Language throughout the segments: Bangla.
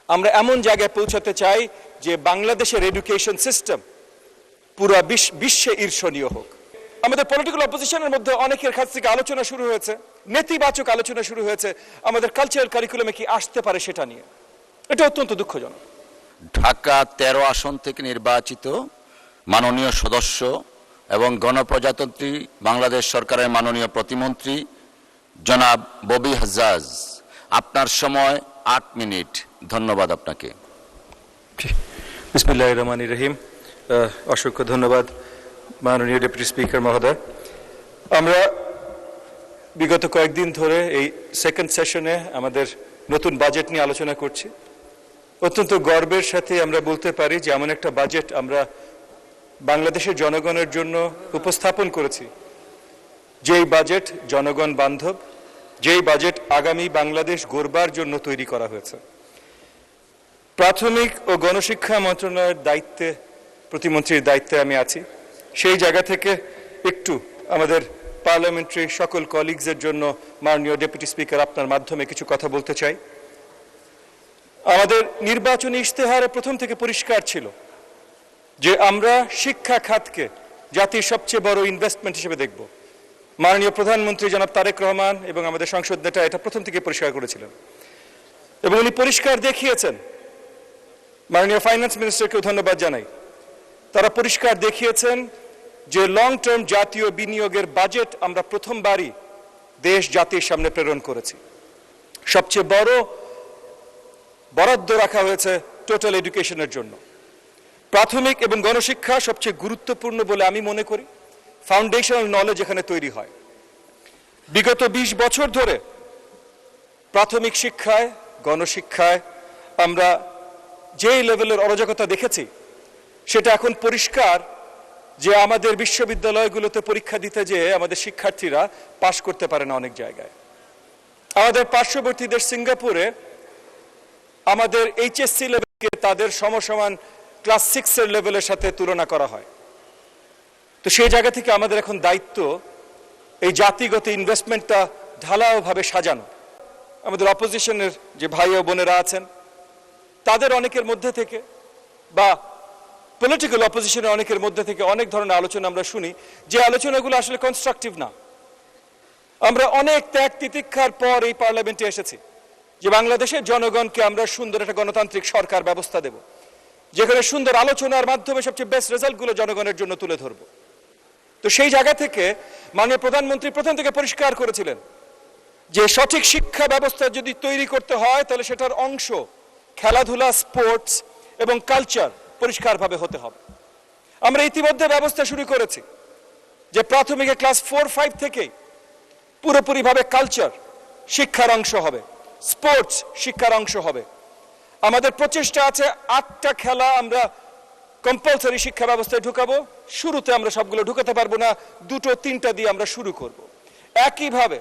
আমরা এমন জায়গায় পৌঁছাতে চাই যে বাংলাদেশের এডুকেশন সিস্টেম পুরো বিশ্বে ঈর্ষণীয় হোক। আমাদের পলিটিক্যাল অপোজিশনের মধ্যে অনেকের কাছ থেকে আলোচনা শুরু হয়েছে, নেতিবাচক আলোচনা শুরু হয়েছে আমাদের কালচারাল কারিকুলামে কি আসতে পারে সেটা নিয়ে। এটা অত্যন্ত দুঃখজনক। ঢাকা 13 আসন থেকে নির্বাচিত মাননীয় সদস্য এবং গণপ্রজাতন্ত্রী বাংলাদেশ সরকারের মাননীয় প্রতিমন্ত্রী জনাব ববি হাজ্জাজ, আপনার সময় 8 মিনিট। ধন্যবাদ আপনাকে। বিসমিল্লাহির রহমানির রহিম। অসংখ্য ধন্যবাদ মাননীয় ডেপুটি স্পিকার মহোদয়। আমরা বিগত কয়েকদিন ধরে এই সেকেন্ড সেশনে আমাদের নতুন বাজেট নিয়ে আলোচনা করছি। অত্যন্ত গর্বের সাথে আমরা বলতে পারি যে এমন একটা বাজেট আমরা বাংলাদেশের জনগণের জন্য উপস্থাপন করেছি, যেই বাজেট জনগণ বান্ধব, যেই বাজেট আগামী বাংলাদেশ গড়বার জন্য তৈরি করা হয়েছে। প্রাথমিক ও গণশিক্ষা মন্ত্রণালয়ের দায়িত্বে, প্রতিমন্ত্রীর দায়িত্বে আমি আছি। সেই জায়গা থেকে একটু আমাদের পার্লামেন্টারি সকল কলিগসের জন্য মাননীয় ডেপুটি স্পিকার আপনার মাধ্যমে কিছু কথা বলতে চাই। আমাদের নির্বাচনী ইশতেহারে প্রথম থেকে পরিষ্কার ছিল যে আমরা শিক্ষা খাতকে জাতির সবচেয়ে বড় ইনভেস্টমেন্ট হিসেবে দেখব। মাননীয় প্রধানমন্ত্রী জনাব তারেক রহমান এবং আমাদের সংসদ নেতা এটা প্রথম থেকে পরিষ্কার করেছিলেন এবং উনি পরিষ্কার দেখিয়েছেন। মাননীয় ফাইন্যান্স মিনিস্টারকেও ধন্যবাদ জানাই। তারা পরিষ্কার দেখিয়েছেন যে লং টার্ম জাতীয় বিনিয়োগের বাজেট আমরা প্রথমবারই দেশ জাতির সামনে প্রেরণ করেছি। সবচেয়ে বড় বরাদ্দ রাখা হয়েছে টোটাল এডুকেশনের জন্য। প্রাথমিক এবং গণশিক্ষা সবচেয়ে গুরুত্বপূর্ণ বলে আমি মনে করি। ফাউন্ডেশনাল নলেজ এখানে তৈরি হয়। বিগত 20 বছর ধরে প্রাথমিক শিক্ষায়, গণশিক্ষায় আমরা যেই লেভেলের অরাজকতা দেখেছি, সেটা এখন পরিষ্কার যে আমাদের বিশ্ববিদ্যালয়গুলোতে পরীক্ষা দিতে যেয়ে আমাদের শিক্ষার্থীরা পাশ করতে পারে না অনেক জায়গায়। আমাদের পার্শ্ববর্তী দেশ সিঙ্গাপুরে আমাদের এইচএসসি লেভেলকে তাদের সমসমান ক্লাস 6 এর লেভেলের সাথে তুলনা করা হয়। তো সেই জায়গা থেকে আমাদের এখন দায়িত্ব এই জাতিগত ইনভেস্টমেন্টটা ঢালাওভাবে সাজানো। আমাদের অপোজিশনের যে ভাই ও বোনেরা আছেন তাদের অনেকের মধ্যে থেকে বা পলিটিক্যাল অপোজিশনের অনেকের মধ্যে থেকে অনেক ধরনের আলোচনা আমরা শুনি, যে আলোচনাগুলো আসলে কনস্ট্রাকটিভ না। আমরা অনেক ত্যাগ তিতিক্ষার পর এই পার্লামেন্টে এসেছি যে বাংলাদেশের জনগণকে আমরা সুন্দর একটা গণতান্ত্রিক সরকার ব্যবস্থা দেব, যেখানে সুন্দর আলোচনার মাধ্যমে সবচেয়ে বেস্ট রেজাল্টগুলো জনগণের জন্য তুলে ধরব। তো সেই জায়গা থেকে মাননীয় প্রধানমন্ত্রী প্রথম থেকে পরিষ্কার করেছিলেন যে সঠিক শিক্ষা ব্যবস্থা যদি তৈরি করতে হয় তাহলে সেটার অংশ খেলাধুলা, স্পোর্টস এবং কালচার পরিষ্কারভাবে হতে হবে। আমরা ইতিমধ্যে ব্যবস্থা শুরু করেছি যে প্রাথমিকে ক্লাস 4-5 থেকেই পুরোপুরিভাবে কালচার শিক্ষার অংশ হবে, স্পোর্টস শিক্ষার অংশ হবে। আমাদের প্রচেষ্টা আছে 8টা খেলা আমরা কম্পালসারি শিক্ষা ব্যবস্থায় ঢুকাবো। শুরুতে আমরা সবগুলো ঢুকাতে পারবো না, 2-3টা দিয়ে আমরা শুরু করব। একইভাবে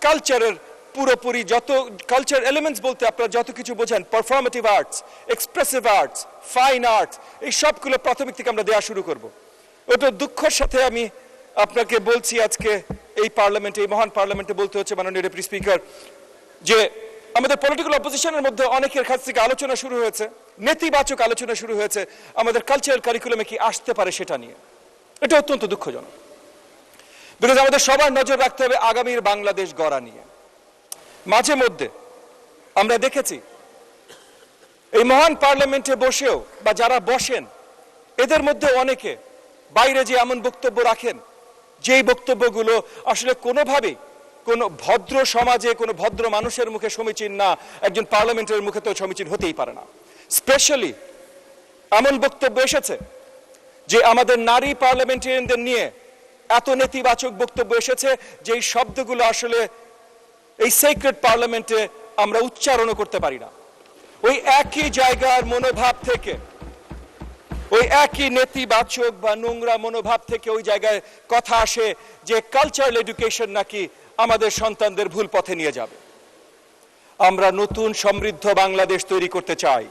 কালচারের পুরোপুরি যত কালচার এলিমেন্টস বলতে আপনারা যত কিছু বোঝেন, পারফর্মেটিভ arts, expressive arts, fine arts, এই সবগুলো প্রাথমিক থেকে আমরা দেওয়া শুরু করব। ওটা দুঃখের সাথে আমি আপনাকে বলছি, আজকে এই পার্লামেন্টে, এই মহান পার্লামেন্টে বলতে হচ্ছে মাননীয় ডেপুটি স্পিকার, যে আমাদের পলিটিক্যাল অপোজিশনের মধ্যে অনেকের কাছ থেকে আলোচনা শুরু হয়েছে, নেতিবাচক আলোচনা শুরু হয়েছে আমাদের কালচারাল কারিকুলামে কি আসতে পারে সেটা নিয়ে। এটা অত্যন্ত দুঃখজনক। বিকজ আমাদের সবার নজর রাখতে হবে আগামীর বাংলাদেশ গড়া নিয়ে। মাঝে মধ্যে আমরা দেখেছি এই মহান পার্লামেন্টে বসেও বা যারা বসেন এদের মধ্যে অনেকে বাইরে যে এমন বক্তব্য রাখেন যেই বক্তব্যগুলো আসলে কোনোভাবেই কোনো ভদ্র সমাজে, কোনো ভদ্র মানুষের মুখে সমীচীন না, একজন পার্লামেন্টের মুখে তো সমীচীন হতেই পারে না। স্পেশালি এমন বক্তব্য এসেছে যে আমাদের নারী পার্লামেন্টারিয়ানদের নিয়ে এত নেতিবাচক বক্তব্য এসেছে যে এই শব্দগুলো আসলে এই সিক্রেট পার্লামেন্টে আমরা উচ্চারণও করতে পারি না। ওই একই জায়গার মনোভাব থেকে, ওই একই নেতিবাচক বা নোংরা মনোভাব থেকে ওই জায়গায় কথা আসে যে কালচারাল এডুকেশন নাকি আমাদের সন্তানদের ভুল পথে নিয়ে যাবে। আমরা নতুন সমৃদ্ধ বাংলাদেশ তৈরি করতে চাই।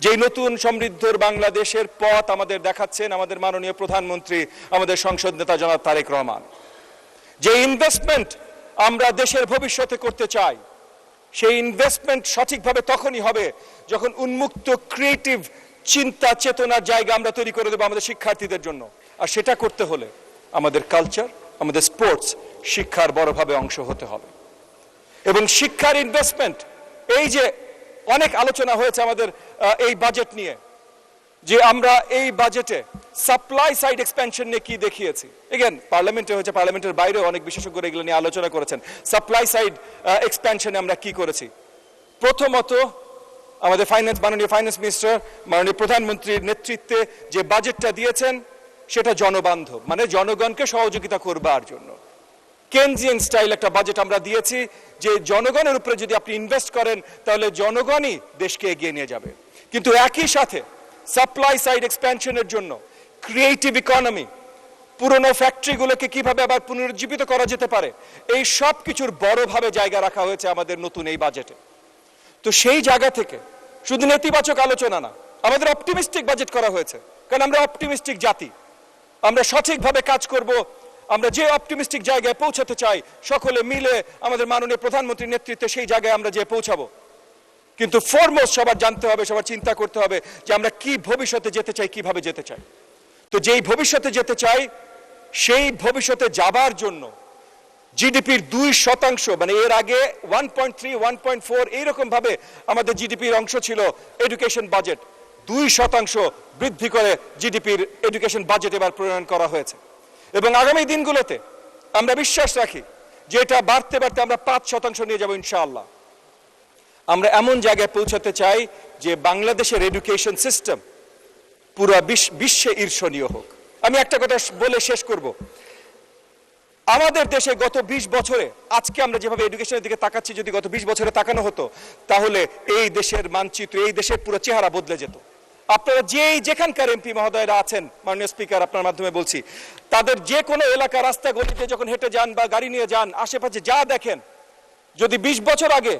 যেই নতুন সমৃদ্ধর বাংলাদেশের পথ আমাদের দেখাচ্ছেন আমাদের মাননীয় প্রধানমন্ত্রী, আমাদের সংসদ নেতা জনাব তারেক রহমান। যে ইনভেস্টমেন্ট আমরা দেশের ভবিষ্যতে করতে চাই, সেই ইনভেস্টমেন্ট সঠিকভাবে তখনই হবে যখন উন্মুক্ত ক্রিয়েটিভ চিন্তা চেতনার জায়গা আমরা তৈরি করে দেবো আমাদের শিক্ষার্থীদের জন্য। আর সেটা করতে হলে আমাদের কালচার, আমাদের স্পোর্টস শিক্ষার বড়ভাবে অংশ হতে হবে। এবং শিক্ষার ইনভেস্টমেন্ট, এই যে অনেক আলোচনা হয়েছে আমাদের এই বাজেট নিয়ে, যে আমরা এই বাজেটে সাপ্লাই সাইড এক্সপ্যানশন নিয়ে কি দেখিয়েছি। এগেন পার্লামেন্টে হয়েছে, পার্লামেন্টের বাইরেও অনেক বিশেষজ্ঞরা এগুলো নিয়ে আলোচনা করেছেন। সাপ্লাই সাইড এক্সপ্যানশনে আমরা কি করেছি। প্রথমত আমাদের মাননীয় ফাইন্যান্স মিনিস্টার, মাননীয় প্রধানমন্ত্রীর নেতৃত্বে যে বাজেটটা দিয়েছেন সেটা জনবান্ধব, মানে জনগণকে সহযোগিতা করবার জন্য কেনজিয়ান স্টাইল একটা বাজেট আমরা দিয়েছি, যে জনগণের উপরে যদি আপনি ইনভেস্ট করেন তাহলে জনগণই দেশকে এগিয়ে নিয়ে যাবে। কিন্তু একই সাথে সাপ্লাই সাইড এক্সপ্যানশনের জন্য ক্রিয়েটিভ ইকোনমি, পুরনো ফ্যাক্টরিগুলোকে কিভাবে আবার পুনরুজ্জীবিত করা যেতে পারে, এই সব কিছুর বড়ভাবে জায়গা রাখা হয়েছে আমাদের নতুন এই বাজেটে। তো সেই জায়গা থেকে শুধু নেতিবাচক আলোচনা না, আমাদের অপটিমিস্টিক বাজেট করা হয়েছে, কারণ আমরা অপটিমিস্টিক জাতি। আমরা সঠিকভাবে কাজ করব, আমরা যে অপটিমিস্টিক জায়গায় পৌঁছাতে চাই সকলে মিলে আমাদের মাননীয় প্রধানমন্ত্রীর নেতৃত্বে সেই জায়গায় আমরা যে পৌঁছাবো। কিন্তু ফরমোস্ট সবার জানতে হবে, সবার চিন্তা করতে হবে যে আমরা কি ভবিষ্যতে যেতে চাই, কিভাবে যেতে চাই। তো যেই ভবিষ্যতে যেতে চাই সেই ভবিষ্যতে যাবার জন্য জিডিপির 2%, মানে এর আগে 1.3, 1.4 এইরকম ভাবে আমাদের জিডিপির অংশ ছিল এডুকেশন বাজেট, 2% বৃদ্ধি করে জিডিপির এডুকেশন বাজেট এবার প্রণয়ন করা হয়েছে। এবং আগামী দিনগুলোতে আমরা বিশ্বাস রাখি যে এটা বাড়তে বাড়তে আমরা 5% নিয়ে যাব ইনশাআল্লাহ। আমরা এমন জায়গায় পৌঁছাতে চাই যে বাংলাদেশের এডুকেশন সিস্টেম পুরো বিশ্বে ঈর্ষণীয় হোক। আমি একটা কথা বলে শেষ করব। আমাদের দেশে গত 20 বছরে, আজকে আমরা যেভাবে এডুকেশনের দিকে তাকাচ্ছি, যদি গত 20 বছরে তাকানো হতো তাহলে এই দেশের মানচিত্র, এই দেশের পুরো চেহারা বদলে যেত। আপনারা যেখানকার এমপি মহোদয়রা আছেন, মাননীয় স্পিকার আপনার মাধ্যমে বলছি, তাদের যে কোনো এলাকা রাস্তা গলিতে যখন হেঁটে যান বা গাড়ি নিয়ে যান, আশেপাশে যা দেখেন, যদি 20 বছর আগে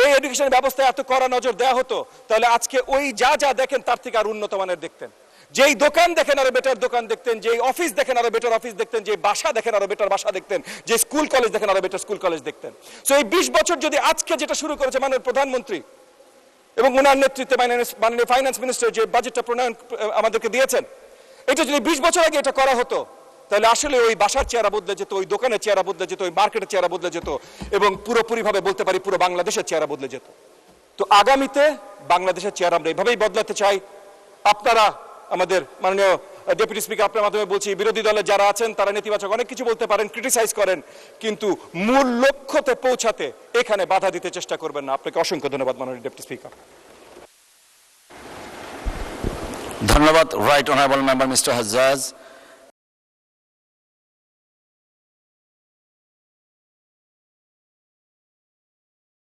এই এডুকেশন ব্যবস্থায় এত কড়া নজর দেওয়া হতো তাহলে আজকে ওই যা দেখেন তার থেকে আর উন্নত মানের দেখতেন। যেই দোকান দেখেন আরো বেটার দোকান দেখতেন, যেই অফিস দেখেন আরো বেটার অফিস দেখতেন, যে বাসা দেখেন আরো বেটার বাসা দেখতেন, যে স্কুল কলেজ দেখেন আরো বেটার স্কুল কলেজ দেখতেন। সো এই 20 বছর যদি আজকে যেটা শুরু করেছে মাননীয় প্রধানমন্ত্রী এবং ওনার নেতৃত্বে মাননীয় ফাইন্যান্স মিনিস্টার যে বাজেটটা প্রণয়ন আমাদেরকে দিয়েছেন, এটা যদি 20 বছর আগে এটা করা হতো তাহলে আসলে ওই বাসার চেহারা বদলে যেত, ওই দোকানের চেহারা বদলে যেত, ওই মার্কেটের চেহারা বদলে যেত এবং পুরোপুরিভাবে বলতে পারি পুরো বাংলাদেশের চেহারা বদলে যেত। তো আগামীতে বাংলাদেশের চেহারা আমরা এইভাবেই বদলাতে চাই। আপনারা আমাদের মাননীয় ডেপুটি স্পিকার আপনার মাধ্যমে বলছি, বিরোধী দলে যারা আছেন তারা নেতিবাচক অনেক কিছু বলতে পারেন, ক্রিটিসাইজ করেন, কিন্তু মূল লক্ষ্যতে পৌঁছাতে এখানে বাধা দিতে চেষ্টা করবেন না। আপনাকে অসংখ্য ধন্যবাদ মাননীয় ডেপুটি স্পিকার। ধন্যবাদ right honourable member mister Hajjaj.